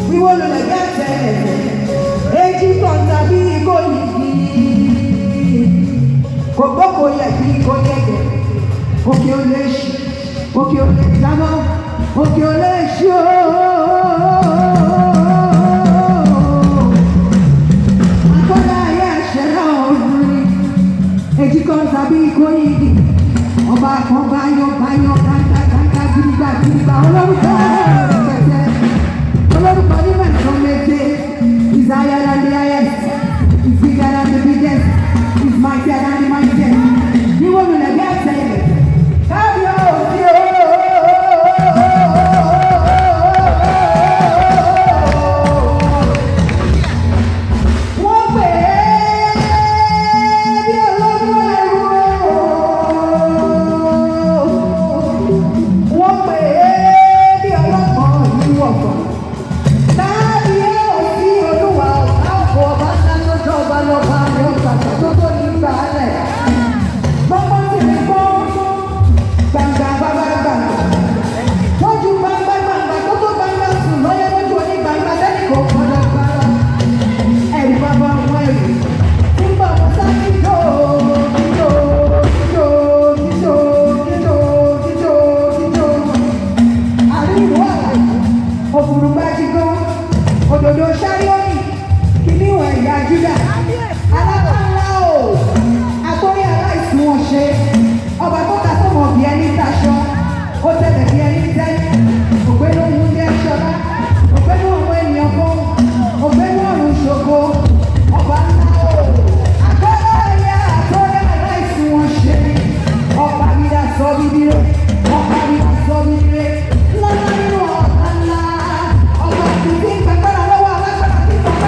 wíwó lulẹ̀ gẹ́sẹ̀ èjì kan tàbí kò yìí kò gbókò yẹ kí kò yẹ̀gẹ̀ òkè ò lè ṣí òkè ò lè jábọ́ òkè ò lè ṣí àkọ́dá ayé ẹ̀ṣẹ̀ náà rí èjì kan tàbí kò yìí ọba kan báyọ̀ kàńkà gidigba olórúkọ kẹ̀kẹ́ olórúkọ ní mẹ́sàn-án méje is higher than the highest is bigger than the biggest is mightier than the mightiest ní wọ́n mi lè bí ẹ̀sẹ̀ yẹn káyọ̀ òsì ooo. Òdòdó Ṣáríọ́nì kìnìún ẹ̀yà Júdà alábàá.